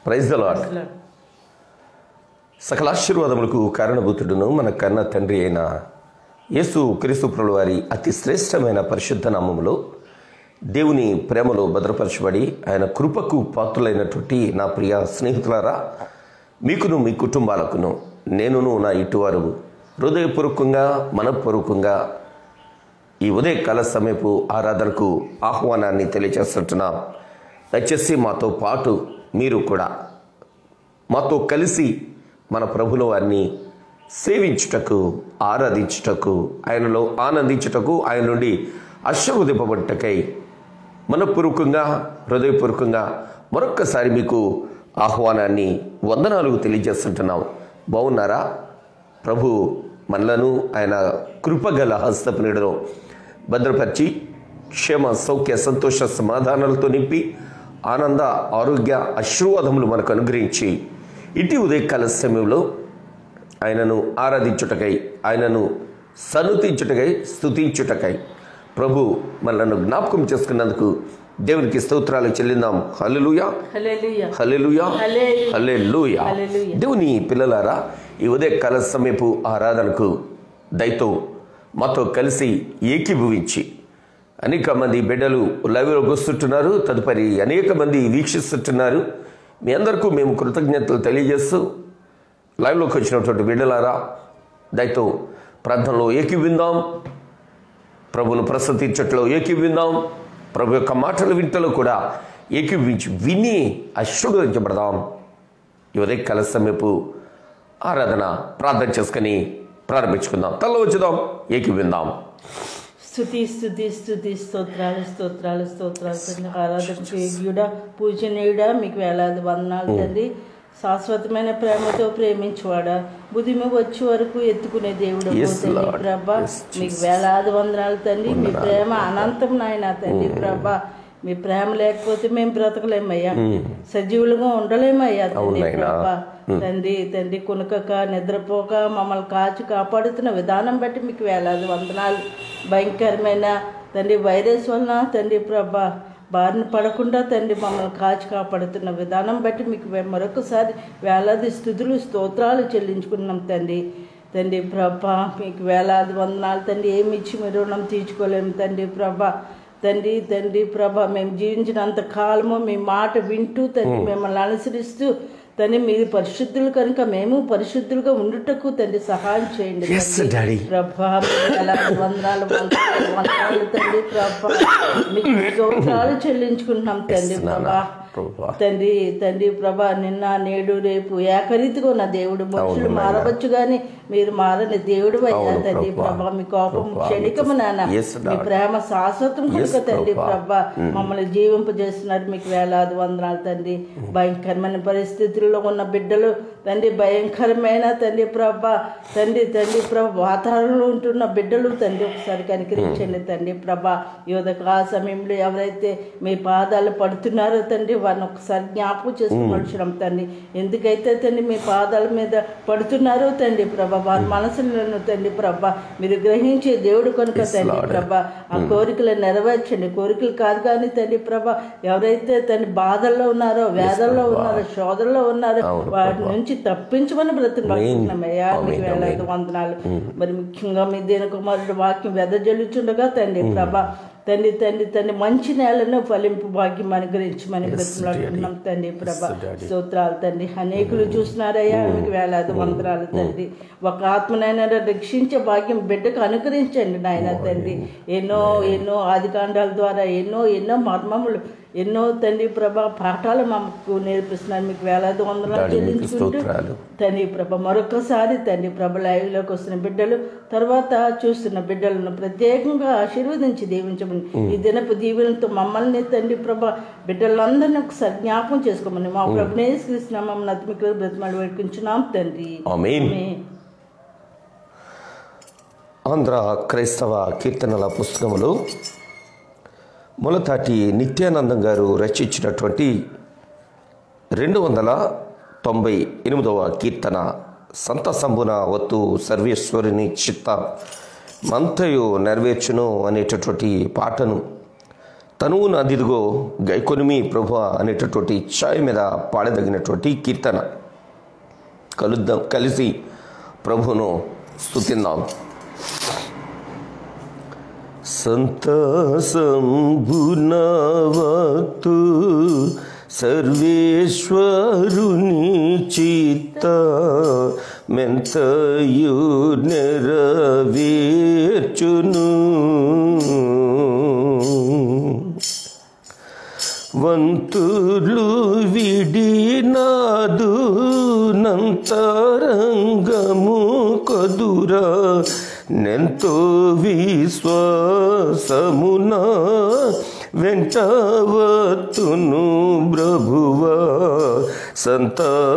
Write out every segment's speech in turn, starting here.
Praise the lord. సకల ఆశీర్వాదములకు కారణభూతుడును మన కన్న తండ్రి అయిన యేసు క్రీస్తు ప్రభువు వారి అతి శ్రేష్టమైన పరిశుద్ధ నామములో దేవుని ప్రేమలో భద్రపరచబడి ఆయన కృపకు పాత్రులైనటువంటి నా ప్రియ స్నేహితులారా, మీకును మీ కుటుంబాలకును నేనును నా ఇటువారు హృదయపూర్వకంగా మనపూర్వకంగా ఈ ఉదయకాల సమయపు ఆరాధనకు ఆహ్వానాన్ని తెలియజేస్తుంటున్నాం. దయచేసి మాతో పాటు మీరు కూడా మాతో కలిసి మన ప్రభుల వారిని సేవించుటకు, ఆరాధించుటకు, ఆయనలో ఆనందించుటకు, ఆయన నుండి ఆశీర్వదింపబడుటకై మనపూర్వకంగా హృదయపూర్వకంగా మరొక్కసారి మీకు ఆహ్వానాన్ని వందనాలు తెలియజేస్తుంటున్నాం. బాగున్నారా? ప్రభు మనలను ఆయన కృపగల హస్తపు నీడలో భద్రపరిచి క్షేమ సౌఖ్య సంతోష సమాధానాలతో నింపి ఆనంద ఆరోగ్య ఆశీర్వాదములు మనకు అనుగ్రహించి ఇటు ఉదయకాల సమయంలో ఆయనను ఆరాధించుటకై, ఆయనను సన్నుతించుటకై, స్తుతించుటకై ప్రభు మనలను జ్ఞాపకం చేసుకున్నందుకు దేవునికి స్తోత్రాలు చెల్లిందాం. హల్లెలూయా, హల్లెలూయా, హల్లెలూయా. దేవుని పిల్లలారా, ఈ ఉదయకాల సమయపు ఆరాధనకు దయతో మాతో కలిసి ఏకీభవించి అనేక మంది బిడ్డలు లైవ్లోకి వస్తుంటున్నారు, తదుపరి అనేక మంది వీక్షిస్తుంటున్నారు. మీ అందరికీ మేము కృతజ్ఞతలు తెలియజేస్తూ లైవ్లోకి వచ్చినటువంటి బిడ్డలారా, దయతో ప్రార్థనలో ఏకీవిందాం, ప్రభును ప్రస్తుతించట్లో ఏకీవిందాం, ప్రభు యొక్క మాటలు వింటలో కూడా ఏకీవించి విని ఆశీర్వదించబడదాం. ఈ ఉదయకాల సమయపు ఆరాధన ప్రార్థన చేసుకుని ప్రారంభించుకుందాం. తల్ల వచ్చుదాం, ఏకీవిందాం. స్తుతి స్తుతి స్తుతి స్తోత్రాలు స్తోత్రాలు స్తోత్రాలు తండ్రి. ఆరాధకుడా, పూజనీయుడా, మీకు వేలాది వందనాలు తండ్రి. శాశ్వతమైన ప్రేమతో ప్రేమించువాడా, బుద్ధిమి వచ్చే వరకు ఎత్తుకునే దేవుడు ప్రభా, మీకు వేలాది వందనాలు తండ్రి. మీ ప్రేమ అనంతం నాయన తండ్రి. ప్రభా, మీ ప్రేమ లేకపోతే మేము బ్రతకలేమయ్యా, సజీవులుగా ఉండలేమయ్యా తండ్రి. ప్రభా తండ్రి తండ్రి కొనుకక నిద్రపోక మమ్మల్ని కాచి కాపాడుతున్న విధానం బట్టి మీకు వేలాది వందనాలు. భయంకరమైన తండ్రి వైరస్ వలన తండ్రి ప్రభా బారిన పడకుండా తండ్రి మమ్మల్ని కాచి కాపాడుతున్న విధానం బట్టి మీకు మరొకసారి వేలాది స్తుతులు స్తోత్రాలు చెల్లించుకున్నాం తండ్రి. తండ్రి ప్రభా, మీకు వేలాది వందనాలు తండ్రి. ఏమి ఇచ్చి మీ రుణం తీర్చుకోలేము తండ్రి. ప్రభా తండ్రి తండ్రి ప్రభా, మేము జీవించినంత కాలము మీ మాట వింటూ తండ్రి మిమ్మల్ని అనుసరిస్తూ తండ్రి మీరు పరిశుద్ధులు కనుక మేము పరిశుద్ధులుగా ఉండుటకు తండ్రి సహాయం చేయండి ప్రభా. వందనాలు తండ్రి ప్రభా, మీకు స్తోత్రాలు చెల్లించుకుంటున్నాం తండ్రి. ప్రభా తండ్రి తండ్రి ప్రభా, నిన్న నేడు రేపు ఏకరీతిగా ఉన్న దేవుడు. మనుషులు మారవచ్చు కానీ మీరు మారని దేవుడు అయ్యా తండ్రి. ప్రభా మీ కోపం క్షణికము నాన్న, మీ ప్రేమ శాశ్వతం కనుక తండ్రి ప్రభా మమ్మల్ని జీవింపజేస్తున్నారు. మీకు వేలాది వందనాలు తండ్రి. భయంకరమైన పరిస్థితుల్లో ఉన్న బిడ్డలు తండ్రి, భయంకరమైన తండ్రి ప్రభా తండ్రి తండ్రి ప్రభా వాతావరణంలో ఉంటున్న బిడ్డలు తండ్రి ఒకసారి కనికరించండి తండ్రి. ప్రభా యోధక సమయంలో ఎవరైతే మీ పాదాలు పడుతున్నారో తండ్రి వారిని ఒకసారి జ్ఞాపకం చేసుకోవడం తండ్రి. ఎందుకైతే తండ్రి మీ పాదాల మీద పడుతున్నారో తండ్రి ప్రభా వారి మనసులను తండ్రి ప్రభా మీరు గ్రహించే దేవుడు కనుక తండ్రి ప్రభా ఆ కోరికలు నెరవేర్చండి. కోరికలు కాదు కానీ తండ్రి ప్రభా ఎవరైతే తండ్రి బాధల్లో ఉన్నారో, వేదల్లో ఉన్నారో, శోధనలో ఉన్నారో వాటి నుంచి తప్పించమని బ్రతుకున్నామయ్యా. మీకు వేలాది వందనాలు. మరి ముఖ్యంగా మీ దేని కుమారుడు వాక్యం వెదజల్లుచుండగా తండ్రి ప్రభా తండ్రి తండ్రి తండ్రి మంచి నేలను ఫలింపు భాగ్యం అనుగ్రహించమని బ్రతుకులాడుతున్నాం తండ్రి ప్రభా. స్తోత్రాలు తండ్రి. అనేకులు చూస్తున్నారయ్యా, మీకు వేలాది వందనాలు తండ్రి. ఒక ఆత్మనైనా రక్షించే భాగ్యం బిడ్డకు అనుగ్రహించండి నాయన తండ్రి. ఎన్నో ఎన్నో ఆదికాండాల ద్వారా ఎన్నో ఎన్నో మర్మములు, ఎన్నో తండ్రి ప్రభా పాఠాలు మాకు నేర్పిస్తున్నారు. మీకు వేలాది వందనాలు చెల్లించుకుంటూ తండ్రి ప్రభ మరొకసారి తండ్రి ప్రభ లైవ్లోకి వస్తున్న బిడ్డలు, తర్వాత చూస్తున్న బిడ్డలను ప్రత్యేకంగా ఆశీర్వదించి దీవించమని, ఈ దినపు దీవెనలతో మమ్మల్ని తండ్రి ప్రభ బిడ్డలందరినీ ఒకసారి జ్ఞాపకం చేసుకోమని మా ప్రభునే శ్రీకృష్ణ నతిమికులు బ్రతిమాలు వేడుకుంటున్నాం తండ్రి. ఆంధ్ర క్రైస్తవ కీర్తనల పుస్తకములు మొలతాటి నిత్యానందం గారు రచించినటువంటి 298వ కీర్తన సంత సంబున వత్తు సర్వేశ్వరుని చిత్త మంతయు నెరవేర్చును అనేటటువంటి పాటను తనువు నాదిదిగో గైకొనిమి ప్రభువా అనేటటువంటి ఛాయ మీద పాడదగినటువంటి కీర్తన. కలుద్దాం, కలిసి ప్రభువును స్తుతిద్దాం. సంతసంబునవతు సర్వేశ్వరుని చిత్త మెంతయు నెరవేర్చును. వంతులు విడినాదు నంతరంగము కదురా నెంతో విశ్వాసమున వెంటవతును ప్రభువా. సంతసంబునవతు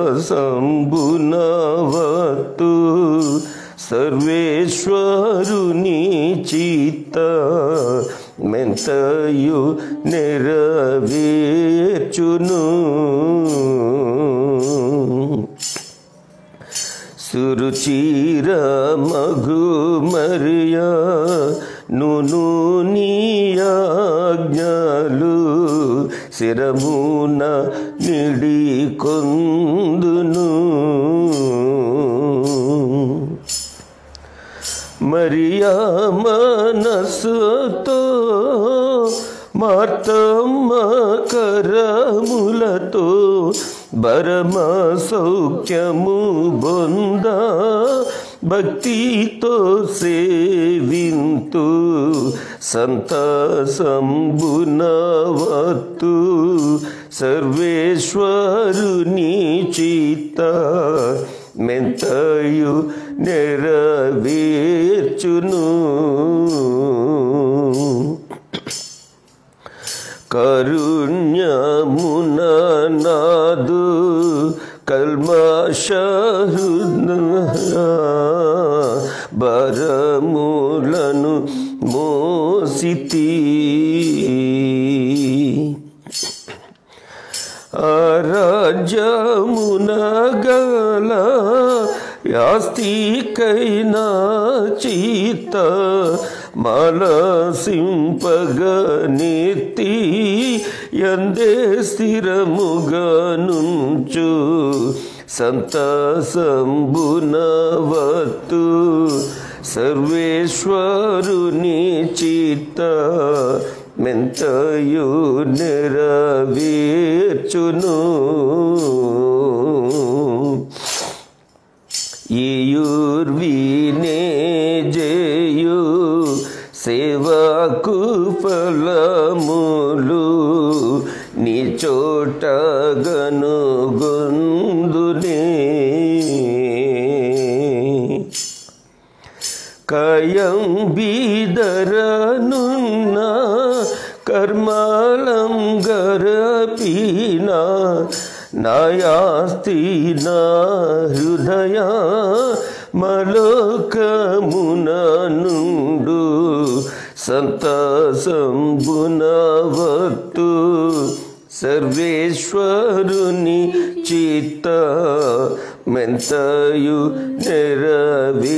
సర్వేశ్వరుని చిత్త మెంతయు నెరవేర్చును. సురుచిర మగు మరియా నును నీయాజ్ఞలు శిరమున నిడి కొందును. మరియా మనసుతో మార్తమ్మ కరములతో పరమ సౌఖ్యము బొంద భక్తితో సేవింతు. సంతసంబునవతు సర్వేశ్వరుని చిత్త మెంతయు నెరవేర్చును. కరుణ్యమున నాదు కల్మషహృదయ భరములను మోసితి. రాజ్యమున గల యాస్తికైనా చిత్త మలసింపగనెత్తి యందే స్థిరముగనుంచు. సంతసంబునవతు సర్వేశ్వరుని చిత్త మెంతయు నెరవేర్చును. ఈయుర్వినే జయు సేవకు ఫలములు నీ చోట గనుగొందునే. కయం బీదరనున్న కర్మలం గరపీన నాయాస్తి నా హృదయ మలోకమున నుండు. సంతసంబునవతు సర్వేశ్వరుని చిత్త మెంతయు నెరవేర్చును.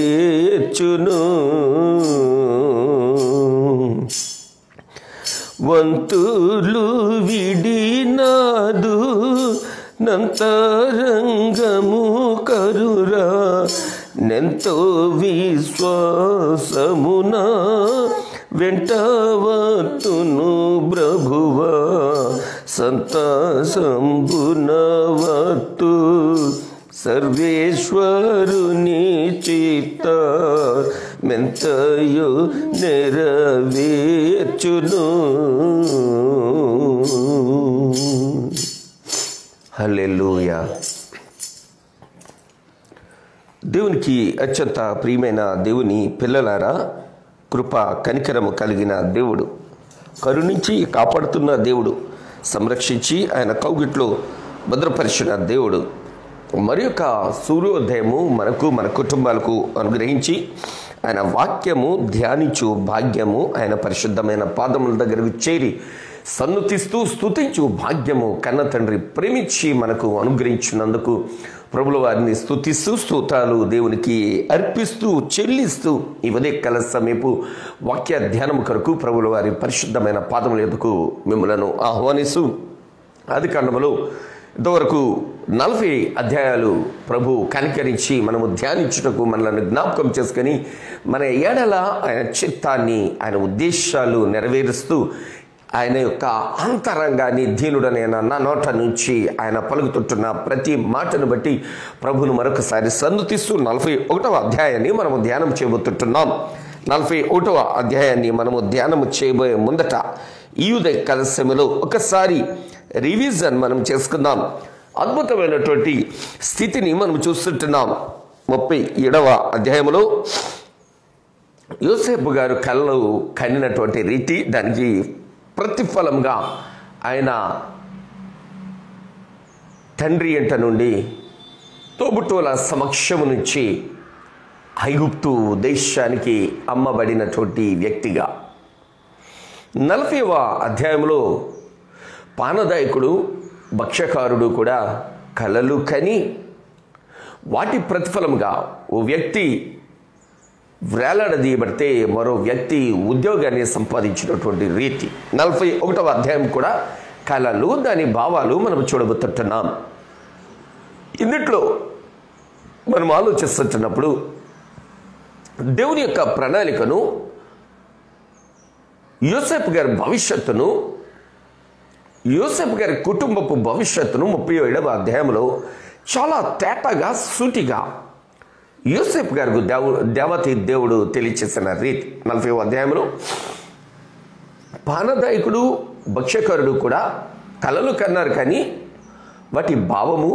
వంతులు విడినాదు నంతరంగము కరురా నెంతో విశ్వాసమున వెంటవతును ప్రభువా. సంతసంబునవతు సర్వేశ్వరుని చిత్త మెంతయు నెరవేర్చును. హల్లెలూయా. దేవునికి అత్యంత ప్రియమైన దేవుని పిల్లలారా, కృప కనికరము కలిగిన దేవుడు, కరుణించి కాపాడుతున్న దేవుడు, సంరక్షించి ఆయన కౌగిట్లో భద్రపరిచిన దేవుడు, మరి యొక్క సూర్యోదయము మనకు మన కుటుంబాలకు అనుగ్రహించి ఆయన వాక్యము ధ్యానించు భాగ్యము, ఆయన పరిశుద్ధమైన పాదముల దగ్గరకు చేరి సన్నుతిస్తూ స్తుతించు భాగ్యము కన్న తండ్రి ప్రేమించి మనకు అనుగ్రహించినందుకు ప్రభుల వారిని స్తుతిస్తూ స్తోత్రాలు దేవునికి అర్పిస్తూ చెల్లిస్తూ ఈ ఉదయకాల సమయపు వాక్య ధ్యానం కొరకు ప్రభుల వారి పరిశుద్ధమైన పాదముల యొద్దకు మిమ్మలను ఆహ్వానిస్తూ ఆదికాండములో ఇంతవరకు 40 అధ్యాయాలు ప్రభు కనికరించి మనము ధ్యానించుటకు మనల్ని జ్ఞాపకం చేసుకొని మన ఏడల ఆయన చిత్తాన్ని ఆయన ఉద్దేశాలు నెరవేరుస్తూ ఆయన యొక్క అంతరంగాన్ని దీనుడనైన నా నోట నుంచి ఆయన పలుకుతుంటున్న ప్రతి మాటను బట్టి ప్రభును మరొకసారి సన్నుతిస్తూ 41వ అధ్యాయాన్ని మనము ధ్యానం చేయబోతుంటున్నాం. 41వ అధ్యాయాన్ని మనము ధ్యానం చేయబోయే ముందట ఈ ఉదయకాల సమయంలో ఒకసారి రివిజన్ మనం చేసుకుందాం. అద్భుతమైనటువంటి స్థితిని మనం చూస్తుంటున్నాం. 37వ అధ్యాయంలో యోసేపు గారు కళ్ళు కనినటువంటి రీతి, దానికి ప్రతిఫలంగా ఆయన తండ్రి ఇంట నుండి తోబుట్టువుల సమక్షము నుంచి ఐగుప్తు దేశానికి అమ్మబడినటువంటి వ్యక్తిగా, 40వ అధ్యాయంలో పానదాయకుడు భక్ష్యకారుడు కూడా కలలు కని వాటి ప్రతిఫలంగా ఓ వ్యక్తి వేలాడదీయబడితే మరో వ్యక్తి ఉద్యోగాన్ని సంపాదించినటువంటి రీతి. 41వ అధ్యాయం కూడా కళలు, దాని భావాలు మనం చూడబోతుంటున్నాం. ఇందుట్లో మనం ఆలోచిస్తున్నప్పుడు దేవుని యొక్క ప్రణాళికను, యోసేపు గారి భవిష్యత్తును, యోసేపు గారి కుటుంబపు భవిష్యత్తును 37వ అధ్యాయంలో చాలా తేటగా సూటిగా యోసేపు గారికి దేవతి దేవుడు తెలియచేసిన రీతి. 40వ అధ్యాయంలో పానదాయకుడు భక్ష్యకారుడు కూడా కలలు కన్నారు, కానీ వాటి భావము,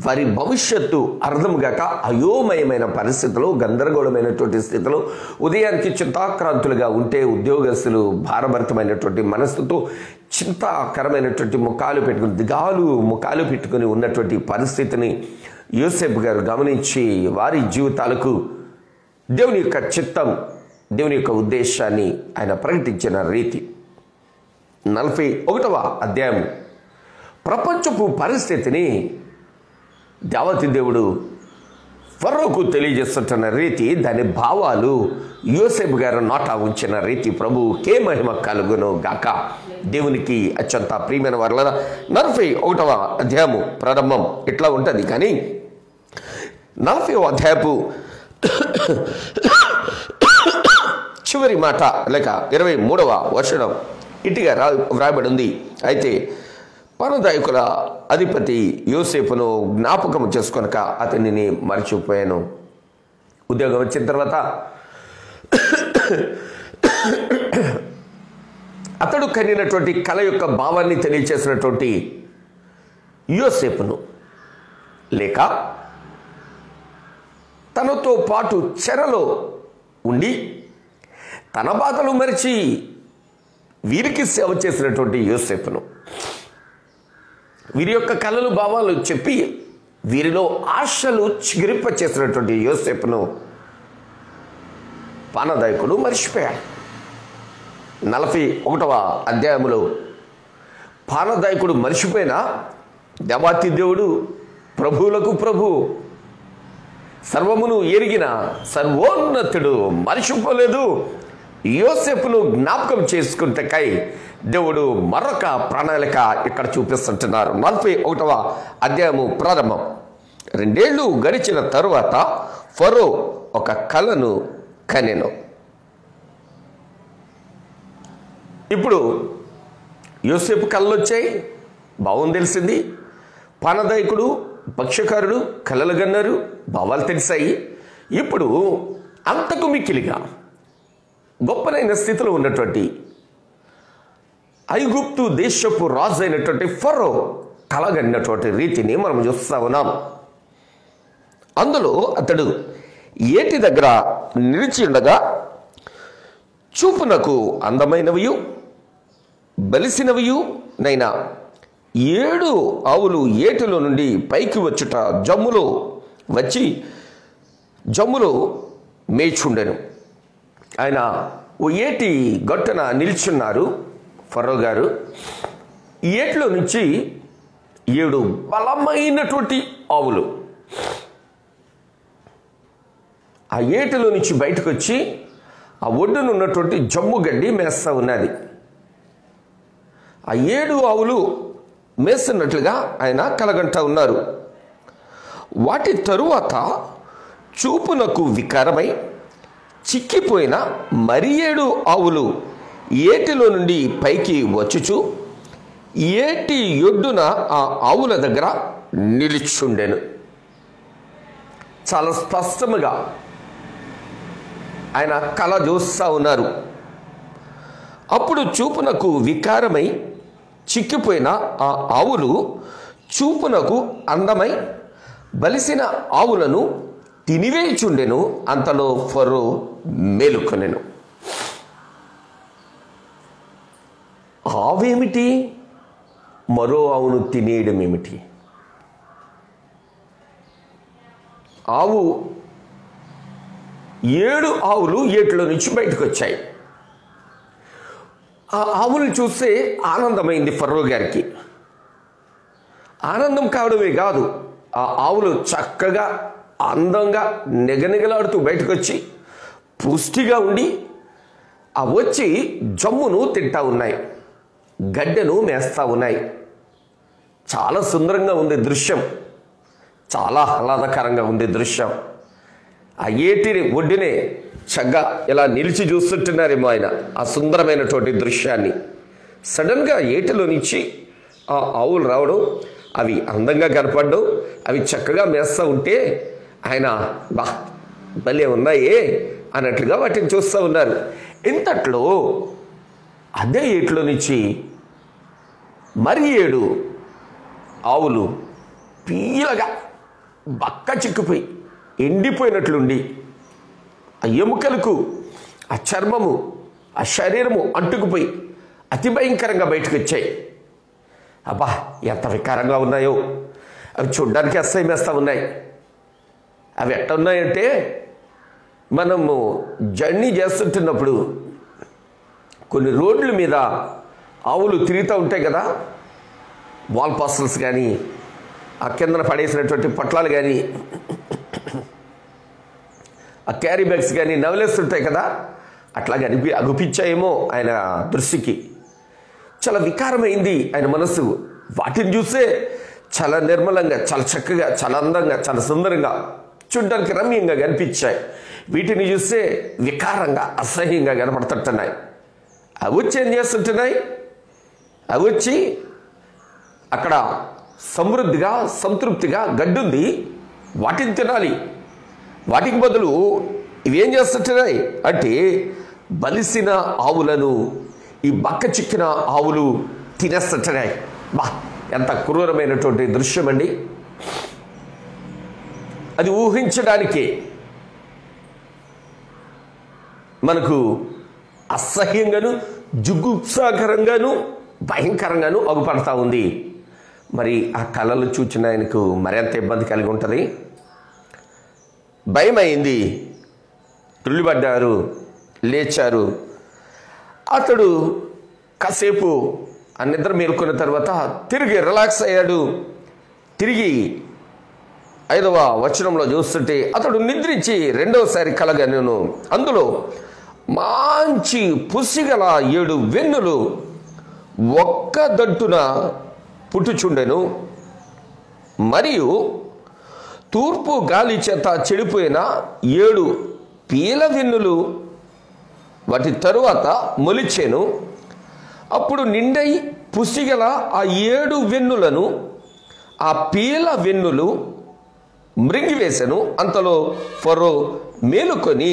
వారి భవిష్యత్తు అర్థం కాక అయోమయమైన పరిస్థితిలో, గందరగోళమైనటువంటి స్థితిలో, ఉదయానికి చింతాక్రాంతులుగా ఉంటే ఉద్యోగస్తులు భారభరితమైనటువంటి మనస్సుతో చింతాకరమైనటువంటి ముఖాలు పెట్టుకుని ఉన్నటువంటి పరిస్థితిని యోసేపు గారు గమనించి వారి జీవితాలకు దేవుని యొక్క చిత్తం, దేవుని యొక్క ఉద్దేశాన్ని ఆయన ప్రకటించిన రీతి. 41వ అధ్యాయం ప్రపంచపు పరిస్థితిని దేవతి దేవుడు ఫరోకు తెలియజేస్తున్న రీతి, దాని భావాలు యోసేపు గారు నోట ఉంచిన రీతి ప్రభువుకే మహిమ కలుగును గాక. దేవునికి అత్యంత ప్రియమైన వారలారా, 41వ అధ్యాయము ప్రారంభం ఇట్లా ఉంటుంది. కానీ 40వ అధ్యాయపు చివరి మాట లేక 23వ వచనం ఇటుగా వ్రాయబడి ఉంది. అయితే పానదాయకుల అధిపతి యోసేపును జ్ఞాపకం చేసుకొనక అతనిని మర్చిపోయాను. ఉద్యోగం వచ్చిన తర్వాత అతడు కనినటువంటి కళ యొక్క భావాన్ని తెలియచేసినటువంటి యోసేపును, లేక తనతో పాటు చెరలో ఉండి తన బాధలు మరిచి వీరికి సేవ చేసినటువంటి యోసేపును, వీరి యొక్క కళలు భావాలు చెప్పి వీరిలో ఆశలు చిగురింప చేసినటువంటి యోసేపును పానదాయకుడు మర్చిపోయాడు. 41వ అధ్యాయంలో పానదాయకుడు మర్చిపోయినా దేవాతి దేవుడు, ప్రభువులకు ప్రభు, సర్వమును ఎరిగిన సర్వోన్నతుడు మర్చిపోలేదు. యోసేపును జ్ఞాపకం చేసుకుంటకై దేవుడు మరొక ప్రణాళిక ఇక్కడ చూపిస్తుంటున్నారు. 41వ అధ్యాయము ప్రారంభం. 2 ఏళ్ళు గడిచిన తరువాత ఫరో ఒక కలను కనెను. ఇప్పుడు యోసేపు కళ్ళు వచ్చాయి, భావం తెలిసింది. పానదాయకుడు భక్ష్యకారుడు కలలు గన్నారు, భావాలు తెలిసాయి. ఇప్పుడు అంతకు మిక్కిలిగా గొప్పనైన స్థితిలో ఉన్నటువంటి ఐగుప్తు దేశపు రాజు అయినటువంటి ఫరో కలగన్నటువంటి రీతిని మనం చూస్తా ఉన్నాం. అందులో అతడు ఏటి దగ్గర నిలిచి ఉండగా చూపునకు అందమైనవియు బలిసినవియు నైనా 7 ఆవులు ఏటిలో నుండి పైకి వచ్చుట జమ్ములో మేచుండెను. ఆయన ఓ ఏటి గట్టున నిల్చున్నారు ఫరో గారు. ఏట్లో నుంచి 7 బలమైనటువంటి ఆవులు ఆ ఏటిలో నుంచి బయటకు వచ్చి ఆ ఒడ్డున ఉన్నటువంటి జమ్ము గడ్డి మేస్తా ఉన్నది. ఆ 7 ఆవులు మేస్తున్నట్లుగా ఆయన కలగంటా ఉన్నారు. వాటి తరువాత చూపునకు వికారమై చిక్కిపోయిన మరి 7 ఆవులు ఏటిలో నుండి పైకి వచ్చుచు ఏటి ఒడ్డున ఆ ఆవుల దగ్గర నిలిచుండెను. చాలా స్పష్టముగా ఆయన కళ చూస్తూ ఉన్నారు. అప్పుడు చూపునకు వికారమై చిక్కిపోయిన ఆ ఆవులు చూపునకు అందమై బలిసిన ఆవులను తినివేయుచుండెను. అంతలో ఫరో మేలుకొనెను. ఆవేమిటి, మరో ఆవును తినేయడం ఏమిటి? ఆవు 7 ఆవులు ఏటిలో నుంచి బయటకు వచ్చాయి. ఆ ఆవులను చూస్తే ఆనందమైంది ఫరో గారికి. ఆనందం కావడమే కాదు, ఆ ఆవులు చక్కగా అందంగా నిగనిగలాడుతూ బయటకు వచ్చి పుష్టిగా ఉండి ఆ వచ్చి జమ్మును తింటా ఉన్నాయి, గడ్డను మేస్తా ఉన్నాయి. చాలా సుందరంగా ఉంది దృశ్యం, చాలా ఆహ్లాదకరంగా ఉంది దృశ్యం. ఆ ఏటిని ఒడ్డునే చక్కగా ఇలా నిలిచి చూస్తుంటున్నారేమో ఆయన ఆ సుందరమైనటువంటి దృశ్యాన్ని. సడన్గా ఏటిలో నుంచి ఆ ఆవులు రావడం, అవి అందంగా కనపడడం, అవి చక్కగా మేస్తూ ఉంటే ఆయన బా భలే ఉన్నాయే అన్నట్లుగా వాటిని చూస్తూ ఉన్నారు. ఇంతట్లో అదే ఏటిలో నుంచి మరి 7 ఆవులు పీలగా బక్క చిక్కుపోయి ఎండిపోయినట్లుండి ఆ ఎముకలకు ఆ చర్మము ఆ శరీరము అంటుకుపోయి అతి భయంకరంగా బయటకు వచ్చాయి. అబ్బా ఎంత వికారంగా ఉన్నాయో, అవి చూడ్డానికి అసహ్యం వేస్తూ ఉన్నాయి. అవి ఎట్ట ఉన్నాయంటే, మనము జర్నీ చేస్తుంటున్నప్పుడు కొన్ని రోడ్ల మీద ఆవులు తిరుగుతూ ఉంటాయి కదా, వాల్ పాస్టల్స్ కానీ ఆ కిందన పడేసినటువంటి పొట్లాలు కానీ ఆ క్యారీ బ్యాగ్స్ కానీ నవలేస్తుంటాయి కదా, అట్లాగే అగుపించాయేమో ఆయన దృష్టికి. చాలా వికారమైంది ఆయన మనస్సు. వాటిని చూస్తే చాలా నిర్మలంగా, చాలా చక్కగా, చాలా అందంగా, చాలా సుందరంగా, చూడ్డానికి రమ్యంగా కనిపించాయి. వీటిని చూస్తే వికారంగా అసహ్యంగా కనపడుతుంటున్నాయి. అవి వచ్చి ఏం చేస్తుంటున్నాయి, అవి వచ్చి అక్కడ సమృద్ధిగా సంతృప్తిగా గడ్డుంది, వాటిని తినాలి. వాటికి బదులు ఇవేం చేస్తుంటున్నాయి అంటే బలిసిన ఆవులను ఈ బక్క చిక్కిన ఆవులు తినేస్తుంటున్నాయి. బా ఎంత క్రూరమైనటువంటి దృశ్యం అండి. అది ఊహించడానికే మనకు అసహ్యంగాను జుగుప్సాకరంగాను భయంకరంగాను అగుపడతా ఉంది. మరి ఆ కళలు చూచిన ఆయనకు మరింత ఇబ్బంది కలిగి ఉంటుంది. భయమైంది, తుళ్ళిపడ్డారు, లేచారు. అతడు కాసేపు ఆ నిద్ర మేల్కొన్న తర్వాత తిరిగి రిలాక్స్ అయ్యాడు. తిరిగి 5వ వచనంలో చూస్తుంటే అతడు నిద్రించి రెండవసారి కలగనెను. అందులో మంచి పుసిగల 7 వెన్నులు ఒక్క దంటున పుట్టుచుండెను. మరియు తూర్పు గాలి చేత చెడిపోయిన 7 పీల వెన్నులు వాటి తరువాత మొలిచెను. అప్పుడు నిండై పుసిగల ఆ 7 వెన్నులను ఆ పీల వెన్నులు మృంగివేశను. అంతలో ఫరో మేలుకొని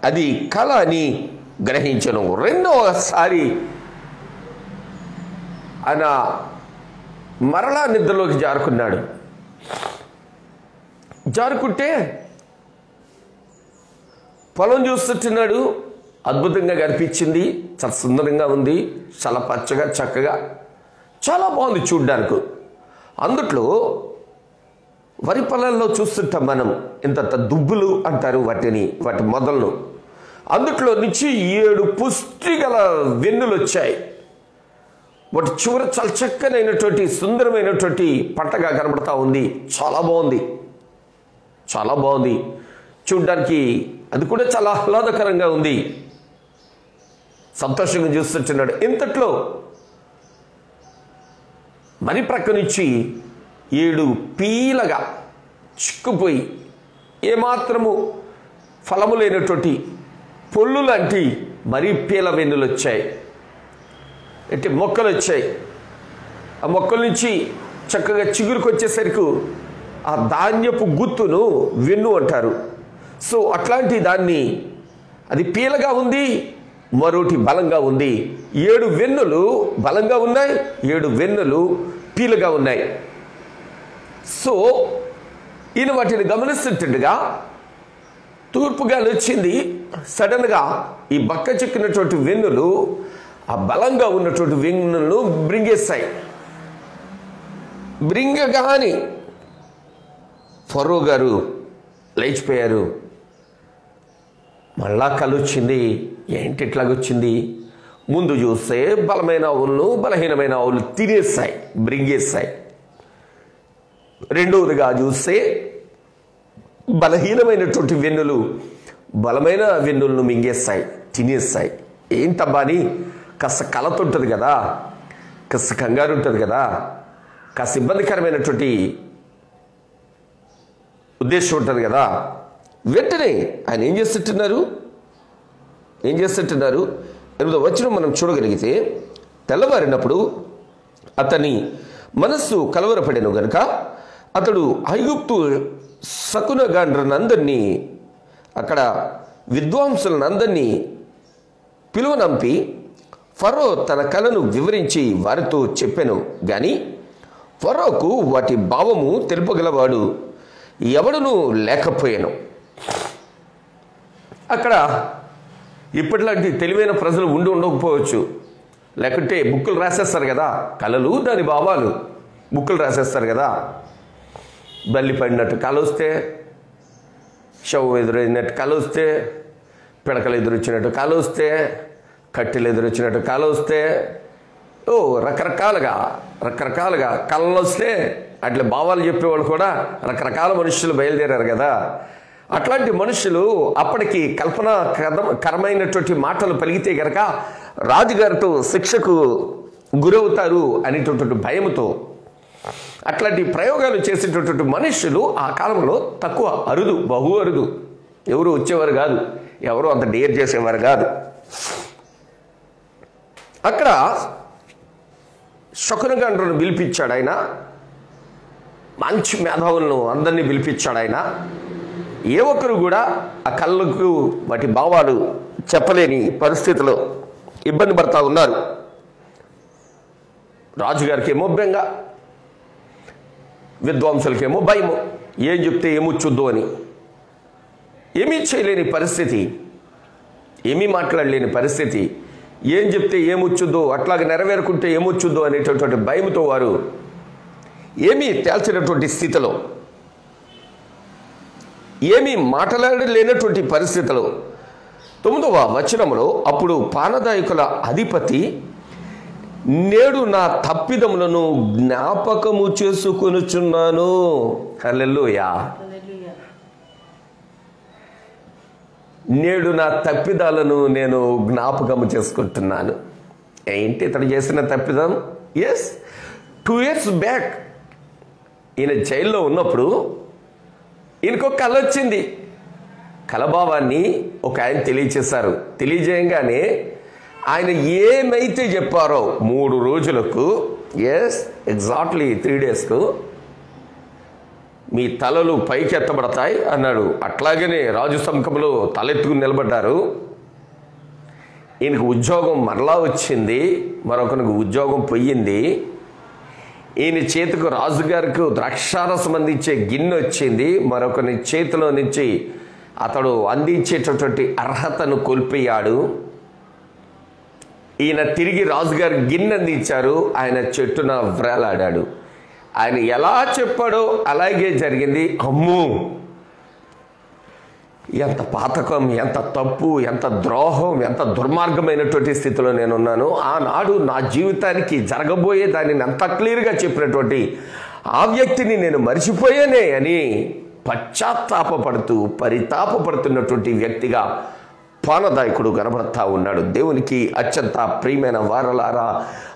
అది కళ అని గ్రహించను. రెండవసారి ఆయన మరలా నిద్రలోకి జారుకున్నాడు. జారుకుంటే పొలం చూస్తుంటున్నాడు. అద్భుతంగా కనిపించింది, చాలా సుందరంగా ఉంది, చాలా పచ్చగా చక్కగా చాలా బాగుంది చూడ్డానికి. అందుట్లో వరి పొలాల్లో చూస్తుంటాం మనం, ఇంత దుబ్బులు అంటారు వాటిని, వాటి మొదలను. అందుట్లో నుంచి 7 పుష్టి గల వెన్నులు వచ్చాయి. వాటి చివర చాలా చక్కనైనటువంటి సుందరమైనటువంటి పంటగా కనబడతా ఉంది. చాలా బాగుంది, చాలా బాగుంది చూడ్డానికి. అది కూడా చాలా ఆహ్లాదకరంగా ఉంది. సంతోషంగా చూస్తుంటున్నాడు. ఇంతట్లో మరి ప్రక్క నుంచి 7 పీలగా చిక్కుపోయి ఏమాత్రము ఫలము లేనటువంటి పొల్లు లాంటి మరీ పీల వెన్నులు వచ్చాయి, అంటే మొక్కలు వచ్చాయి. ఆ మొక్కల నుంచి చక్కగా చిగురుకు వచ్చేసరికి ఆ ధాన్యపు గుత్తును వెన్ను అంటారు. సో అట్లాంటి దాన్ని, అది పీలగా ఉంది, మరోటి బలంగా ఉంది. 7 వెన్నులు బలంగా ఉన్నాయి, 7 వెన్నులు పీలగా ఉన్నాయి. సో ఈయన వాటిని గమనిస్తుండగా తూర్పుగాలి వచ్చింది. సడన్గా ఈ బక్క చెక్కినటువంటి వెన్నులు ఆ బలంగా ఉన్నటువంటి వెన్నులను బ్రింగేస్తాయి. బ్రింగగాని ఫరో గారు లేచిపోయారు. మళ్ళా కళ్ళు వచ్చింది. ఏంటి ఇట్లాగొచ్చింది? ముందు చూస్తే బలమైన ఆవులను బలహీనమైన ఆవులు తినేస్తాయి, బ్రింగేస్తాయి. రెండవదిగా చూస్తే బలహీనమైనటువంటి వెన్నులు బలమైన వెన్నులను మింగేస్తాయి, తినేస్తాయి. ఏంటబ్బా అని కాస్త కలత ఉంటుంది కదా, కాస్త కంగారు ఉంటుంది కదా, కాస్త ఇబ్బందికరమైనటువంటి ఉద్దేశం ఉంటుంది కదా. వెంటనే ఆయన ఏం చేస్తుంటున్నారు? 8వ వచనం మనం చూడగలిగితే, తెల్లవారినప్పుడు అతని మనస్సు కలవరపడెను గనుక అతడు ఐగుప్తు శకునగాండ్రనందరినీ, అక్కడ విద్వాంసులనందరినీ పిలువనంపి ఫరో తన కలను వివరించి వారితో చెప్పెను. గాని ఫరోకు వాటి భావము తెలుపగలవాడు ఎవడునూ లేకపోయాను. అక్కడ ఇప్పటిలాంటి తెలివైన ప్రజలు ఉండకపోవచ్చు. లేకుంటే బుక్కులు రాసేస్తారు కదా, కళలు దాని భావాలు బుక్కులు రాసేస్తారు కదా. బల్లి పడినట్టు కళ వస్తే, శవం ఎదురైనట్టు కళ వస్తే, పిడకలు ఎదురొచ్చినట్టు కళ వస్తే, కట్టెలు ఎదురొచ్చినట్టు కళ వస్తే, రకరకాలుగా కళలు వస్తే అట్లా భావాలు చెప్పేవాళ్ళు కూడా రకరకాల మనుషులు బయలుదేరారు కదా. అట్లాంటి మనుషులు అప్పటికి కల్పనాకరమైనటువంటి మాటలు పలిగితే గనక రాజుగారితో శిక్షకు గురవుతారు అనేటటువంటి భయంతో అట్లాంటి ప్రయోగాలు చేసేటటువంటి మనుషులు ఆ కాలంలో తక్కువ, అరుదు, బహు అరుదు. ఎవరు వచ్చేవారు కాదు, ఎవరు అంత డేర్ చేసేవారు కాదు. అక్కడ శకునగాండ్రులను పిలిపించాడు ఆయన, మంచి మేధావులను అందరినీ పిలిపించాడు ఆయన. ఏ ఒక్కరు కూడా ఆ కళ్ళకు వాటి భావాలు చెప్పలేని పరిస్థితిలో ఇబ్బంది పడతా ఉన్నారు. రాజుగారికి ఏమో బెంగ, విద్వాంసులకేమో భయము, ఏం చెప్తే ఏమొచ్చుద్దో అని. ఏమీ చేయలేని పరిస్థితి, ఏమీ మాట్లాడలేని పరిస్థితి. ఏం చెప్తే ఏమొచ్చుద్దో, అట్లాగే నెరవేరుకుంటే ఏమొచ్చుద్దో అనేటటువంటి భయంతో వారు ఏమీ తేల్చినటువంటి స్థితిలో, ఏమీ మాట్లాడలేనటువంటి పరిస్థితిలో 9వ వచనంలో అప్పుడు పానదాయకుల అధిపతి, నేడు నా తప్పిదములను జ్ఞాపకము చేసుకొనుచున్నాను. హల్లెలూయా. నేడు నా తప్పిదాలను నేను జ్ఞాపకము చేసుకుంటున్నాను. ఏంటి ఇతడు చేసిన తప్పిదం? ఎస్, 2 years బ్యాక్ ఈయన జైల్లో ఉన్నప్పుడు ఈయనకు ఒక కళ వచ్చింది. కలభావాన్ని ఒక ఆయన తెలియచేశారు. తెలియజేయంగానే ఆయన ఏమైతే చెప్పారో 3 రోజులకు, ఎస్ ఎగ్జాక్ట్లీ 3 daysకు మీ తలలు పైకెత్తబడతాయి అన్నాడు. అట్లాగనే రాజు సముఖంలో తలెత్తుకుని నిలబడ్డారు. ఈయనకు ఉద్యోగం మరలా వచ్చింది, మరొకరికి ఉద్యోగం పోయింది. ఈయన చేతికి రాజుగారికి ద్రాక్షారసం అందించే గిన్నె వచ్చింది, మరొకరి చేతిలో నుంచి అతడు అందించేటటువంటి అర్హతను కోల్పోయాడు. ఈయన తిరిగి రాజుగారి గిన్నె అందించారు, ఆయన చెట్టున వ్రేలాడాడు. ఆయన ఎలా చెప్పాడో అలాగే జరిగింది. అమ్మో, ఎంత పాతకం, ఎంత తప్పు, ఎంత ద్రోహం, ఎంత దుర్మార్గమైనటువంటి స్థితిలో నేనున్నాను. ఆనాడు నా జీవితానికి జరగబోయే దానిని అంత క్లియర్గా చెప్పినటువంటి ఆ వ్యక్తిని నేను మర్చిపోయానే అని పశ్చాత్తాపపడుతూ పరితాపపడుతున్నటువంటి వ్యక్తిగా పానదాయకుడు కనబడతా ఉన్నాడు. దేవునికి అత్యంత ప్రియమైన వారలారా,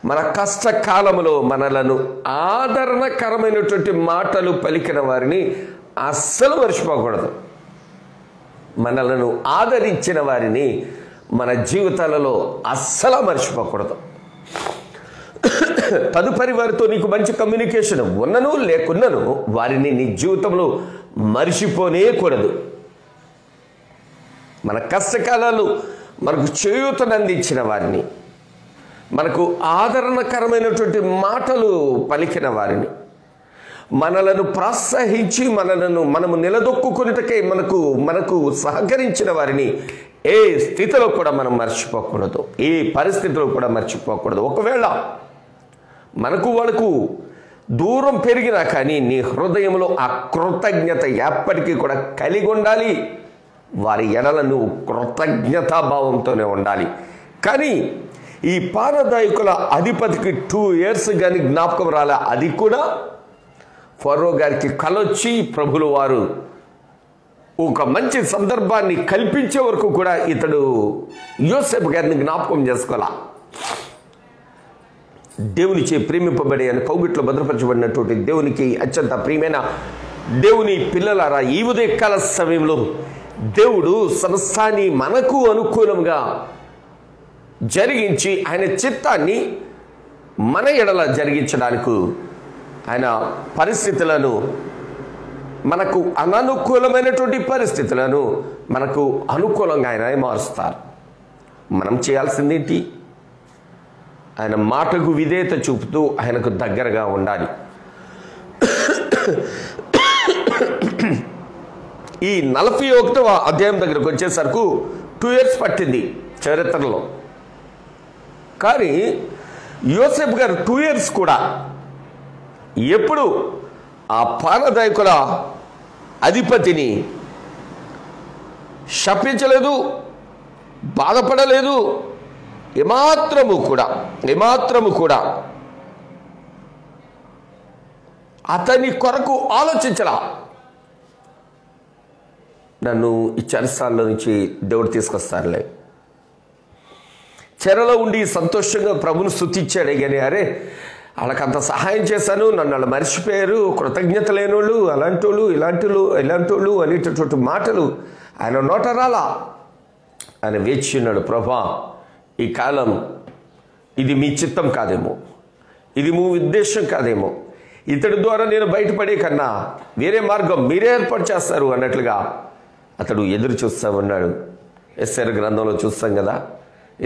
మన కష్టకాలంలో మనలను ఆదరణకరమైనటువంటి మాటలు పలికిన వారిని అస్సలు మర్చిపోకూడదు. మనలను ఆదరించిన వారిని మన జీవితాలలో అస్సలు మర్చిపోకూడదు. తదుపరి వారితో నీకు మంచి కమ్యూనికేషన్ ఉన్నను లేకున్నను వారిని నీ జీవితంలో మర్చిపోనేకూడదు. మన కష్టకాలాలు మనకు చేయూతనందించిన వారిని, మనకు ఆదరణకరమైనటువంటి మాటలు పలికిన వారిని, మనలను ప్రోత్సహించి మనము నిలదొక్కుకొనుటకై మనకు సహకరించిన వారిని ఏ స్థితిలో కూడా మనం మర్చిపోకూడదు, ఏ పరిస్థితిలో కూడా మర్చిపోకూడదు. ఒకవేళ మనకు వాళ్ళకు దూరం పెరిగినా కానీ నీ హృదయంలో ఆ కృతజ్ఞత ఎప్పటికీ కూడా కలిగి ఉండాలి. వారి ఎడల నువ్వు కృతజ్ఞతాభావంతోనే ఉండాలి. కానీ ఈ పానదాయకుల అధిపతికి 2 years కానీ జ్ఞాపకం రాలే. అది కూడా ఫరో గారికి కలొచ్చి ప్రభులు వారు ఒక మంచి సందర్భాన్ని కల్పించే వరకు కూడా ఇతడు యోసేపు గారిని జ్ఞాపకం చేసుకోవాలా. దేవునిచే ప్రేమింపబడే అని కౌగిట్లో భద్రపరచబడినటువంటి దేవునికి అత్యంత ప్రియమైన దేవుని పిల్లలారా, ఈ ఉదయకాల సమయంలో దేవుడు సమస్తాన్ని మనకు అనుకూలంగా జరిగించి ఆయన చిత్తాన్ని మన ఎడల జరిగించడానికి ఆయన పరిస్థితులను, మనకు అననుకూలమైనటువంటి పరిస్థితులను మనకు అనుకూలంగా ఆయన మారుస్తారు. మనం చేయాల్సిందేంటి? ఆయన మాటకు విధేయత చూపుతూ ఆయనకు దగ్గరగా ఉండాలి. ఈ 41వ అధ్యాయం దగ్గరకు వచ్చేసరికి 2 years పట్టింది చరిత్రలో. కానీ యోసేపు గారు 2 years కూడా ఎప్పుడు ఆ పానదాయకుల అధిపతిని శపించలేదు, బాధపడలేదు, ఏమాత్రము కూడా అతని కొరకు ఆలోచించలా. నన్ను ఈ చెరసాల్లో నుంచి దేవుడు తీసుకొస్తారులే, చెరలో ఉండి సంతోషంగా ప్రభుని స్తుతించాడే కానీ అరే వాళ్ళకంత సహాయం చేశాను, నన్ను వాళ్ళు మర్చిపోయారు, కృతజ్ఞత లేనోళ్ళు, అలాంటోళ్ళు ఇలాంటోళ్ళు అనేటటువంటి మాటలు ఆయన నోట రాలా. ఆయన వేచి ఉన్నాడు. ప్రభా, ఈ కాలం ఇది మీ చిత్తం కాదేమో, ఇది మీ ఉద్దేశం కాదేమో, ఇతడి ద్వారా నేను బయటపడే కన్నా వేరే మార్గం మీరే ఏర్పాటు చేస్తారు అన్నట్లుగా అతడు ఎదురు చూస్తూ ఉన్నాడు. ఎస్తేరు గ్రంథంలో చూస్తాం కదా,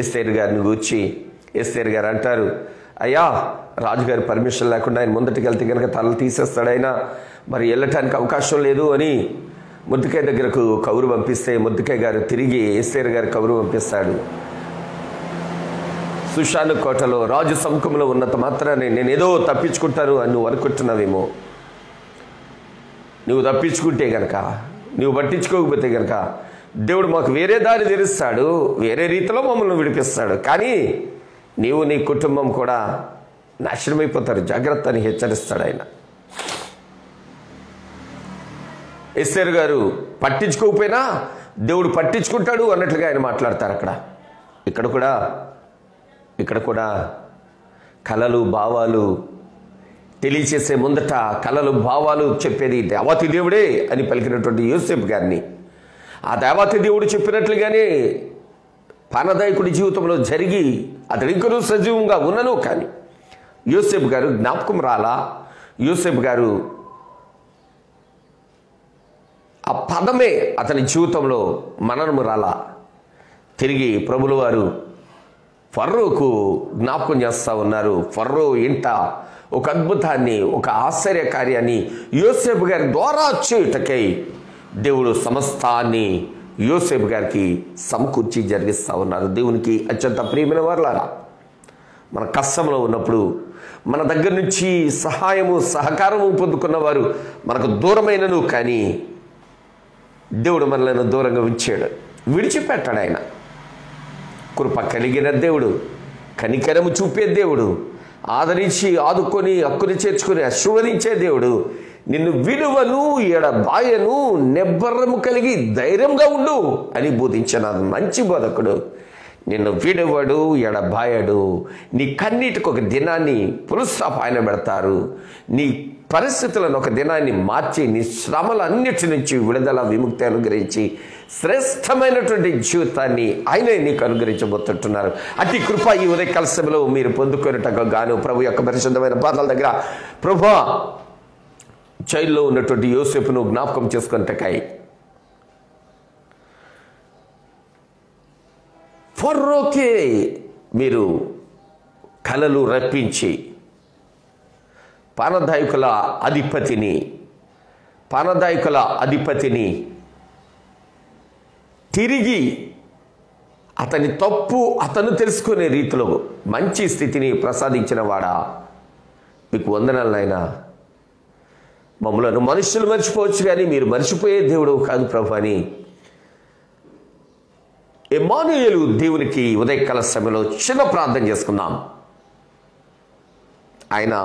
ఎస్తేరు గారిని గూర్చి ఎస్తేరు గారు అంటారు, అయ్యా రాజుగారి పర్మిషన్ లేకుండా ఆయన ముందటికి వెళ్తే కనుక తలలు తీసేస్తాడు, ఆయన మరి వెళ్ళటానికి అవకాశం లేదు అని ముద్దుకాయ దగ్గరకు కబురు పంపిస్తే ముద్దుకాయ గారు తిరిగి ఎస్తేరు గారి కబురు పంపిస్తాడు. సుషాను కోటలో రాజు సముఖంలో ఉన్నంత మాత్రాన్ని నేను ఏదో తప్పించుకుంటాను అని నువ్వు అనుకుంటున్నావేమో. నువ్వు తప్పించుకుంటే కనుక, నువ్వు పట్టించుకోకపోతే కనుక దేవుడు మాకు వేరే దారి తెరుస్తాడు, వేరే రీతిలో మమ్మల్ని విడిపిస్తాడు. కానీ నీవు నీ కుటుంబం కూడా నాశనమైపోతారు, జాగ్రత్త అని హెచ్చరిస్తాడు ఆయన. ఎస్తేరు గారు పట్టించుకోకపోయినా దేవుడు పట్టించుకుంటాడు అన్నట్లుగా ఆయన మాట్లాడతారు అక్కడ. ఇక్కడ కూడా కలలు భావాలు తెలియచేసే ముందట కలలు భావాలు చెప్పేది దేవాతి దేవుడే అని పలికినటువంటి యోసేపు గారిని ఆ దేవాతి దేవుడు చెప్పినట్లుగానే పానదాయకుడి జీవితంలో జరిగి అతడు ఇంకనూ సజీవంగా ఉన్నను. కానీ యోసేపు గారు జ్ఞాపకం రాలా. యోసేపు గారు ఆ పదమే అతని జీవితంలో మననము రాలా. తిరిగి ప్రభుల వారు ఫరోకు జ్ఞాపకం చేస్తూ ఉన్నారు. ఫరో ఇంట ఒక అద్భుతాన్ని, ఒక ఆశ్చర్య కార్యాన్ని యోసేపు గారి ద్వారా చేయుటకై దేవుడు సమస్తాన్ని యోసేపు గారికి సమకూర్చి జరిగిస్తూ ఉన్నారు. దేవునికి అత్యంత ప్రియమైన వారులారా, మన కష్టంలో ఉన్నప్పుడు మన దగ్గర నుంచి సహాయము సహకారము పొందుకున్న వారు మనకు దూరమైనను కానీ దేవుడు మనలను దూరంగా ఉంచాడు, విడిచిపెట్టాడు. ఆయన కృప కలిగిన దేవుడు, కనికరము చూపే దేవుడు, ఆదరించి ఆదుకొని హక్కుని చేర్చుకొని ఆశీర్వదించే దేవుడు. నిన్ను విలువను ఎడబాయను, నిబ్బరము కలిగి ధైర్యంగా ఉండు అని బోధించిన మంచి బోధకుడు. నిన్ను విడువడు, ఎడబాయడు. నీ కన్నీటికి ఒక దినాన్ని పులుస్టాప్ ఆయన పెడతారు. నీ పరిస్థితులను ఒక దినాన్ని మార్చి నీ శ్రమలన్నిటి నుంచి విడుదల విముక్తి అనుగ్రహించి శ్రేష్టమైనటువంటి జీవితాన్ని ఆయనే నీకు అనుగ్రహించబోతుంటున్నారు. అతి కృప ఈ ఉదయకాల సమయంలో మీరు పొందుకునేటకు గాను ప్రభు యొక్క పరిశుద్ధమైన పాదాల దగ్గర, ప్రభువా జైల్లో ఉన్నటువంటి యోసేపును జ్ఞాపకం చేసుకున్నటకై ఫరోకే మీరు కలలు రప్పించి పానదాయకుల అధిపతిని తిరిగి అతని తప్పు అతను తెలుసుకునే రీతిలో మంచి స్థితిని ప్రసాదించిన వాడా, మీకు వందనాలు నాయనా. మమ్మలను మనుషులు మర్చిపోవచ్చు కానీ మీరు మర్చిపోయే దేవుడు కాదు ప్రభు అని ఎమ్మానుయేలు దేవునికి ఉదయకాల సమయంలో చిన్న ప్రార్థన చేసుకుందాం. ఆయన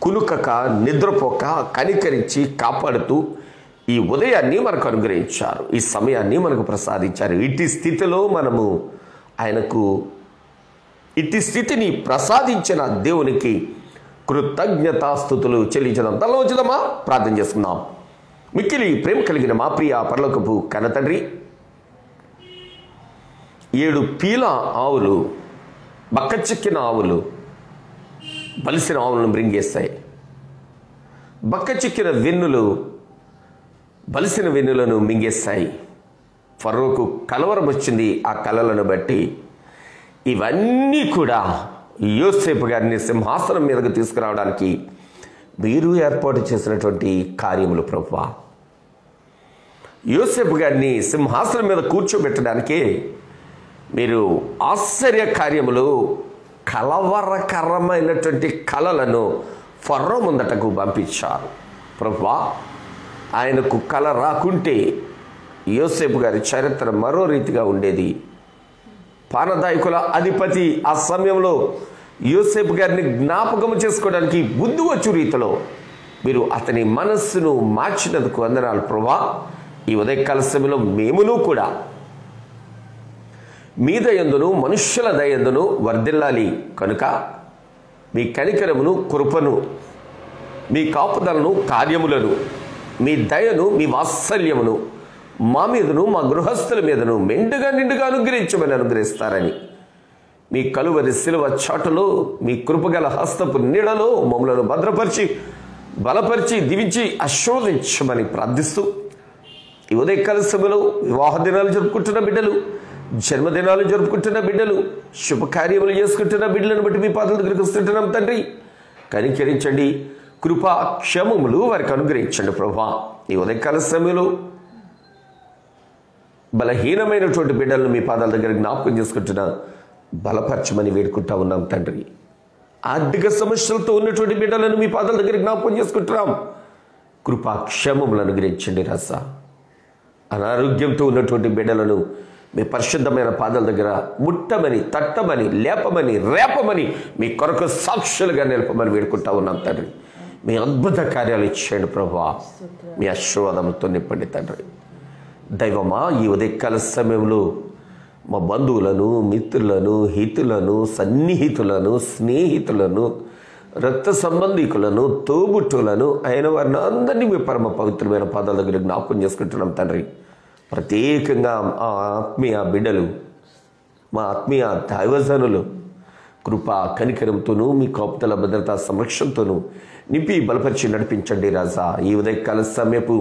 కునుకక నిద్రపోక కనికరించి కాపాడుతూ ఈ ఉదయాన్ని మనకు అనుగ్రహించారు, ఈ సమయాన్ని మనకు ప్రసాదించారు. ఇట్టి స్థితిలో మనము ఆయనకు ఇట్టి స్థితిని ప్రసాదించిన దేవునికి కృతజ్ఞతాస్తుతులు చెల్లించడం. తల వచ్చేదమ్మా ప్రార్థన చేసుకుందాం. మిక్కిలి ప్రేమ కలిగిన మా ప్రియ పరలోకపు కన్నతండ్రి, 7 పీల ఆవులు, బక్కచిక్కిన ఆవులు బలిసిన ఆవులను మృంగేస్తాయి. బక్కచిక్కిన వెన్నులు బలిసిన వెన్నులను మింగేస్తాయి. ఫరోకు కలవరం వచ్చింది ఆ కలలను బట్టి. ఇవన్నీ కూడా యోసేపు గారిని సింహాసనం మీదకు తీసుకురావడానికి మీరు ఏర్పాటు చేసినటువంటి కార్యములు ప్రభువా. యోసేపు గారిని సింహాసనం మీద కూర్చోబెట్టడానికే మీరు ఆశ్చర్య కార్యములు, కలవరకరమైనటువంటి కలలను ఫరో ముందటకు పంపించారు ప్రభువా. ఆయనకు కల రాకుంటే యోసేపు గారి చరిత్ర మరో రీతిగా ఉండేది. పానదాయకుల అధిపతి ఆ సమయంలో యోసేపు గారిని జ్ఞాపకం చేసుకోవడానికి బుద్ధి వచ్చు రీతిలో మీరు అతని మనస్సును మార్చినందుకు వందనాలు ప్రభువా. ఈ ఉదయకాల సమయంలో మేమును కూడా మీ దయందును మనుష్యుల దయందును వర్ధిల్లాలి కనుక మీ కనికరమును, కృపను, మీ కాపుదలను, కార్యములను, మీ దయను, మీ వాత్సల్యమును మా మీదను మా గృహస్థుల మీదను మెండుగా నిండుగా అనుగ్రహించమని అనుగ్రహిస్తారని మీ కలువరి శిలువ చాటులో మీ కృపగల హస్తపు నీడలో మమ్మలను భద్రపరిచి బలపరిచి దీవించి ఆశీర్వదించమని ప్రార్థిస్తూ ఈ ఉదయకాల సమయంలో వివాహ దినాలు జరుపుకుంటున్న బిడ్డలు, జన్మదినాలు జరుపుకుంటున్న బిడ్డలు, శుభకార్యములు చేసుకుంటున్న బిడ్డలను బట్టి మీ పాదాల దగ్గరికి వస్తుంటున్నాం తండ్రి. కనికరించండి, కృపా క్షేమములు వారికి అనుగ్రహించండి ప్రభువా. ఈ ఉదయకాల సమయంలో బలహీనమైనటువంటి బిడ్డలను మీ పాదాల దగ్గర జ్ఞాపకం చేసుకుంటున్నా బలపరచమని వేడుకుంటా ఉన్నాం తండ్రి. ఆర్థిక సమస్యలతో ఉన్నటువంటి బిడ్డలను మీ పాదాల దగ్గర జ్ఞాపకం చేసుకుంటున్నాం. కృపా క్షేమములు అనుగ్రహించండి రాసా. అనారోగ్యంతో ఉన్నటువంటి బిడ్డలను మీ పరిశుద్ధమైన పాదాల దగ్గర ముట్టమని, తట్టమని, లేపమని, రేపమని, మీ కొరకు సాక్షులుగా నిలపమని వేడుకుంటా ఉన్నాం తండ్రి. మీ అద్భుత కార్యాలు ఇచ్చేయండి ప్రభువా. మీ ఆశీర్వాదంతో నింపండి తండ్రి. దైవమా, ఈ ఉదయకాల సమయంలో మా బంధువులను, మిత్రులను, హితులను, సన్నిహితులను, స్నేహితులను, రక్త సంబంధికులను, తోబుట్టులను అయిన వారిని అందరినీ మీ పరమ పవిత్రమైన పాదాల దగ్గర జ్ఞాపకం చేసుకుంటున్నాం తండ్రి. ప్రత్యేకంగా మా ఆత్మీయ బిడ్డలు, మా ఆత్మీయ దైవజనులు కృపా కనికరంతోనూ మీ కాపుదల భద్రతా సంరక్షణతోనూ నింపి బలపరిచి నడిపించండి రాజా. ఈ ఉదయకాల సమయపు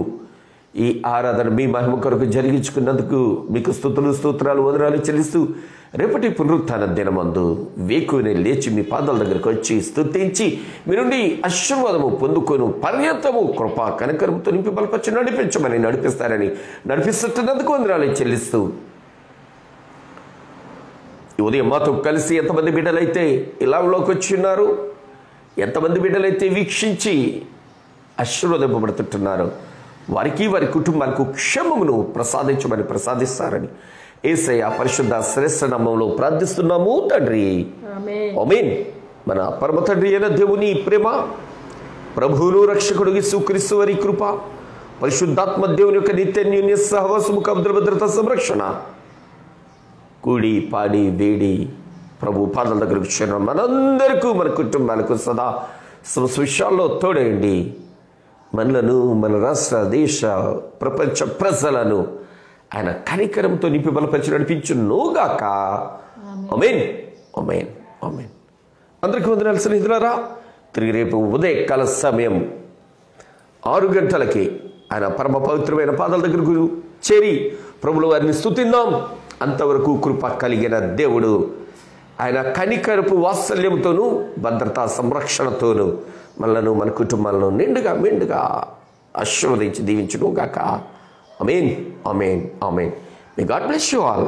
ఈ ఆరాధన మీ మహిమ కొరకు జరిగించుకున్నందుకు మీకు స్తుతులు, స్తోత్రాలు, వందనాలు చెల్లిస్తూ రేపటి పునరుత్థాన దినమందు వేకువనే లేచి మీ పాదాల దగ్గరకు వచ్చి స్తుతించి మీ నుండి ఆశీర్వాదము పొందుకొని పర్యంతము కృపా కనికరంతో నింపి బలపరిచి నడిపించమని నడిపిస్తారని నడిపిస్తున్నందుకు వందనాలు చెల్లిస్తూ ఈ ఉదయం మాతో కలిసి ఎంతమంది బిడ్డలైతే ఇలాంలోకి వచ్చి ఉన్నారు, ఎంతమంది బిడ్డలైతే వీక్షించి ఆశీర్వాదింపబడుతుంటున్నారు వారికి వారి కుటుంబాలకు క్షేమమును ప్రసాదించమని ప్రసాదిస్తారని యేసయ్య పరిశుద్ధ శ్రేష్ఠ నామములో ప్రార్థిస్తున్నాము తండ్రి. ఆమేన్. మన పరమ తండ్రి అయిన దేవుని ప్రేమ, ప్రభువును రక్షకుడు యేసుక్రీస్తు వారి కృప, పరిశుద్ధాత్మ దేవుని యొక్క నిత్య సహవాసము, భద్రత, సంరక్షణ కూడి పాడి వేడి ప్రభు పాదాల దగ్గరకు చేరిన మనందరికీ మన కుటుంబాలకు సదా విషయాల్లో తోడేయండి. మనలను, మన రాష్ట్ర దేశ ప్రపంచ ప్రజలను ఆయన కనికరంతో నింపి బలపరిచి నడిపించునుగాక. ఆమేన్, ఆమేన్, ఆమేన్. అందరికీ వందనాలు స్నేహితులారా. తిరిగి రేపు ఉదయకాల సమయం 6 గంటలకి ఆయన పరమ పవిత్రమైన పాదాల దగ్గరకు చేరి ప్రభుల వారిని స్తుతిద్దాం. అంతవరకు కృప కలిగిన దేవుడు ఆయన కనికరపు వాత్సల్యంతోనూ భద్రతా సంరక్షణతోనూ మనలను, మన కుటుంబాలను నిండుగా మెండుగా ఆశీర్వదించి దీవించును గాక. Amen, amen, amen. May God bless you all.